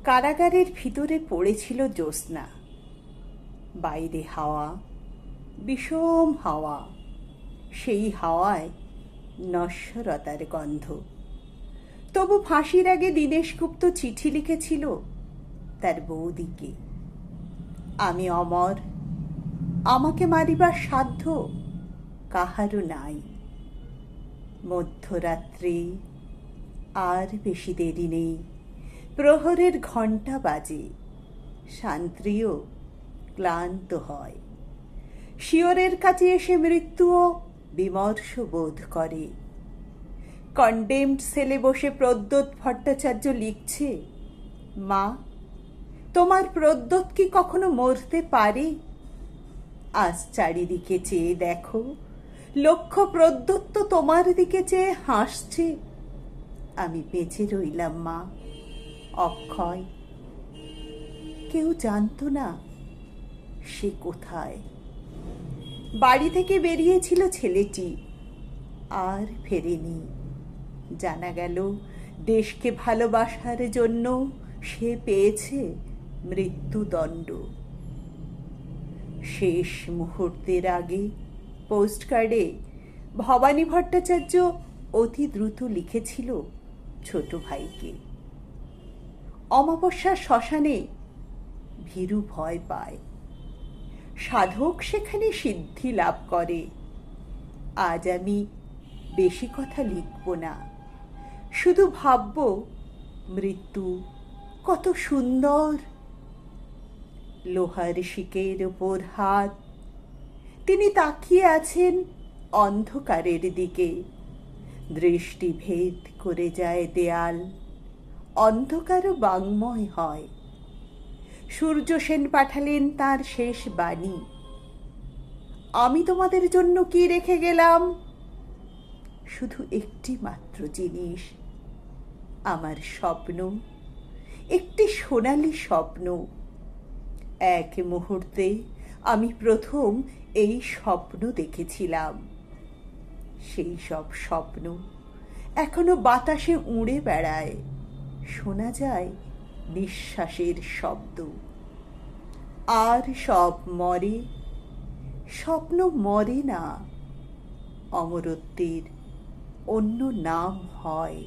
কারাগারের ভিতরে পড়েছিল জ্যোৎস্না। বাইরে হাওয়া, বিষম হাওয়া, সেই হাওয়ায় নশ্বরতার গন্ধ। তবু ফাঁসির আগে দীনেশগুপ্ত চিঠি লিখেছিল তার বৌদিকে, আমি অমর, আমাকে মারিবার সাধ্য কাহারও নাই। মধ্যরাত্রে, আর বেশি দেরি নেই, প্রহরের ঘণ্টা বাজে। শান্তিও ক্লান্ত হয়, শিয়রের কাছে এসে মৃত্যুও বিমর্ষ বোধ করে। কন্ডেমড সেলে বসে প্রদ্যোৎ ভট্টাচার্য লিখছে, মা, তোমার প্রদ্যোৎ কি কখনো মরতে পারে? আজ চারিদিকে চেয়ে দেখো, লক্ষ প্রদ্যোৎ তো তোমার দিকে চেয়ে হাসছে। আমি বেঁচে রইলাম মা, অক্ষয়। কেউ জানত না সে কোথায়। বাড়ি থেকে বেরিয়েছিল ছেলেটি, আর ফেরেনি। জানা গেল দেশকে ভালোবাসার জন্য সে পেয়েছে মৃত্যুদণ্ড। শেষ মুহূর্তের আগে পোস্টকার্ডে ভবানী ভট্টাচার্য অতি দ্রুত লিখেছিল ছোট ভাইকে। অমাবস্যার শ্মশানে ভীরু ভয় পায়, সাধক সেখানে সিদ্ধি লাভ করে। আজ আমি বেশি কথা লিখব না, শুধু ভাবব মৃত্যু কত সুন্দর। লোহার শিকের ওপর হাত, তিনি তাকিয়ে আছেন অন্ধকারের দিকে। দৃষ্টি ভেদ করে যায় দেয়াল, অন্ধকারও বাংময় হয়। সূর্য সেন পাঠালেন তার শেষ বাণী, আমি তোমাদের জন্য কি রেখে গেলাম? শুধু একটি মাত্র জিনিস, আমার স্বপ্ন, একটি সোনালী স্বপ্ন। এক মুহূর্তে আমি প্রথম এই স্বপ্ন দেখেছিলাম। সেই সব স্বপ্ন এখনো বাতাসে উড়ে বেড়ায়, শোনা যায় নিঃশ্বাসের শব্দ। আর সব মরে, স্বপ্ন মরে না, অমরত্বের অন্য নাম হয়।